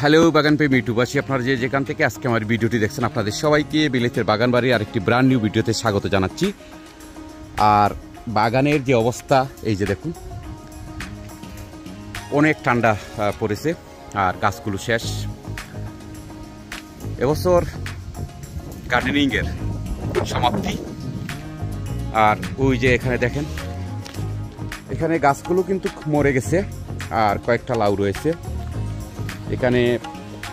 Hello বাগান প্রেমী ইউটিউবাসী, আপনারা যেখান থেকে আজকে আমার ভিডিওটি দেখছেন আপনাদের সবাইকে বিলেতের বাগান বাড়ি আরেকটি ব্র্যান্ড নিউ ভিডিওতে স্বাগত জানাচ্ছি। আর বাগানের যে অবস্থা এই যে দেখুন, অনেক ঠান্ডা পড়েছে আর গাছগুলো শেষ। এবছর গার্ডেনিংয়ের সমাপ্তি। আর ওই যে এখানে দেখেন, এখানে গাছগুলো কিন্তু মরে গেছে আর কয়েকটা লাউ রয়েছে। এখানে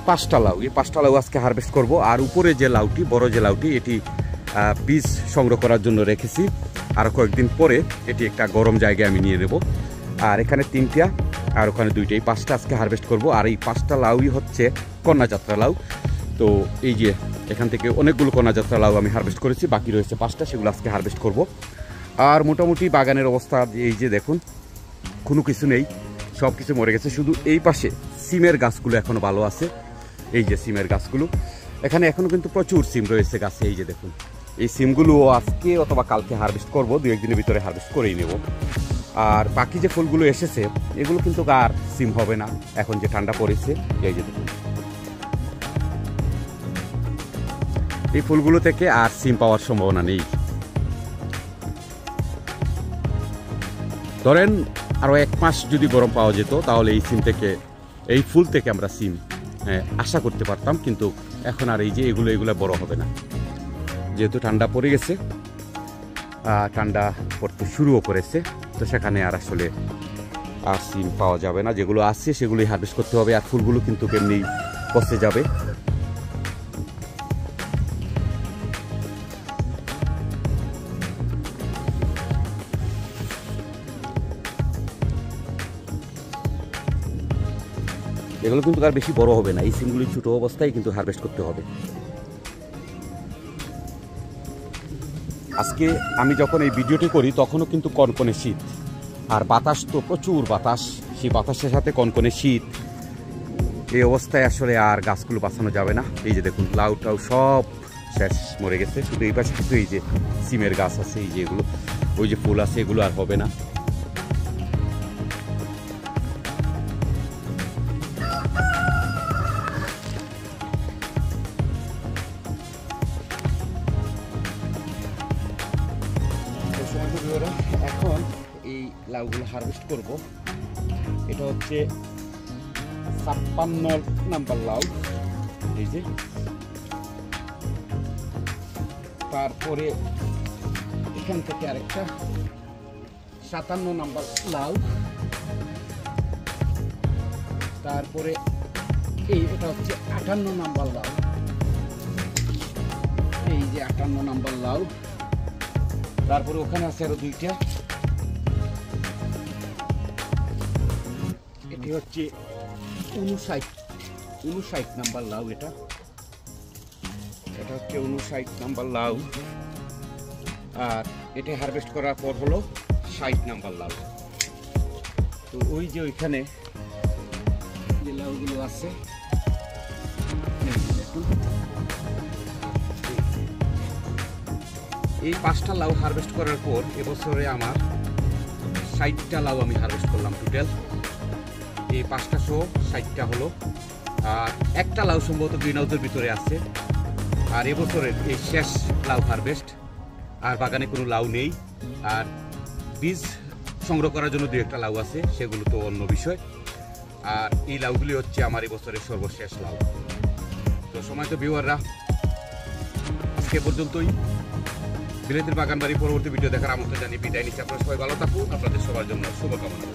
5টা লাউ, এই 5টা লাউ আজকে হারভেস্ট করব। আর উপরে যে লাউটি, বড় যে লাউটি, এটি বীজ সংগ্রহ করার জন্য রেখেছি। আর কয়েকদিন পরে এটি একটা গরম জায়গায় আমি নিয়ে নেব। আর এখানে 3টা আর ওখানে 2টা, এই 5টা আজকে হারভেস্ট করব। আর এই 5টা লাউই হচ্ছে কন্যাযাত্রা লাউ। তো এই যে এখান থেকে অনেকগুলো কন্যাযাত্রা লাউ আমি হারভেস্ট করেছি, বাকি রয়েছে 5টা, সেগুলো আজকে হারভেস্ট করব। আর মোটামুটি বাগানের অবস্থা এই যে দেখুন, কোনো কিছু নেই, সব কিছু মরে গেছে। শুধু এই পাশে সিমের গাছগুলো এখনও ভালো আছে। এই যে সিমের গাছগুলো, এখানে এখনও কিন্তু প্রচুর সিম রয়েছে গাছে। এই যে দেখুন, এই সিমগুলো আজকে অথবা কালকে হারভেস্ট করব, 2-1 দিনের ভিতরে হারভেস্ট করেই নেব। আর বাকি যে ফুলগুলো এসেছে এগুলো কিন্তু আর সিম হবে না, এখন যে ঠান্ডা পড়েছে। এই যে দেখুন, এই ফুলগুলো থেকে আর সিম পাওয়ার সম্ভাবনা নেই। ধরেন আরও 1 মাস যদি গরম পাওয়া যেত তাহলে এই সিম থেকে, এই ফুল থেকে আমরা সিম আশা করতে পারতাম। কিন্তু এখন আর এই যে এগুলো বড় হবে না, যেহেতু ঠান্ডা পড়ে গেছে, ঠান্ডা পড়তে শুরুও করেছে। তো সেখানে আর আসলে আর সিম পাওয়া যাবে না, যেগুলো আছে সেগুলোই হারভেস্ট করতে হবে। আর ফুলগুলো কিন্তু এমনি পচে যাবে। এগুলো কিন্তু আর বেশি বড় হবে না, এই সিমগুলি ছোটো অবস্থায় কিন্তু হারভেস্ট করতে হবে। আজকে আমি যখন এই ভিডিওটি করি তখনও কিন্তু কনকনে শীত, আর বাতাস তো প্রচুর বাতাস, সেই বাতাসের সাথে কনকনে শীত। এই অবস্থায় আসলে আর গাছগুলো বাঁচানো যাবে না। এই যে দেখুন, লাউ টাউ সব শেষ, মরে গেছে। শুধু এই পাশে কিন্তু এই যে সিমের গাছ আছে, এই যে এগুলো, ওই যে ফুল আছে, এগুলো আর হবে না। এখন এই লাউগুলো হারভেস্ট করব। এটা হচ্ছে 56 নাম্বার লাউ, এই যে। তারপরে এখান থেকে আরেকটা 57 নাম্বার লাউ। তারপরে এটা হচ্ছে 58 নাম্বার লাউ, এই যে 58 নাম্বার লাউ। তারপরে ওখানে আছে আরো 2টা, এটি হচ্ছে 59 নাম্বার লাউ। এটা হচ্ছে 59 নাম্বার লাউ। আর এটা হারভেস্ট করার পর হলো 60 নাম্বার লাউ। তো ওই যে ওইখানে যে লাউগুলো আছে, এই 5টা লাউ হারভেস্ট করার পর এবছরে আমার 60টা লাউ আমি হারভেস্ট করলাম টোটাল। এই 5টা সহ 60টা হলো। আর একটা লাউ সম্ভবত গ্রিন হাউসের ভিতরে আছে। আর এবছরের এই শেষ লাউ হারভেস্ট। আর বাগানে কোনো লাউ নেই। আর বীজ সংগ্রহ করার জন্য 2-1টা লাউ আছে, সেগুলো তো অন্য বিষয়। আর এই লাউগুলি হচ্ছে আমার এবছরের সর্বশেষ লাউ। তো সময় তো ভিউয়াররা, আজকে পর্যন্তই। বিলেতের বাগান বাড়ি পরবর্তী ভিডিও দেখার আমন্ত্রণ জানিয়ে বিদায় নিচ্ছি। আপনারা সবাই ভালো থাকুন, আপনাদের সবার জন্য শুভকামনা।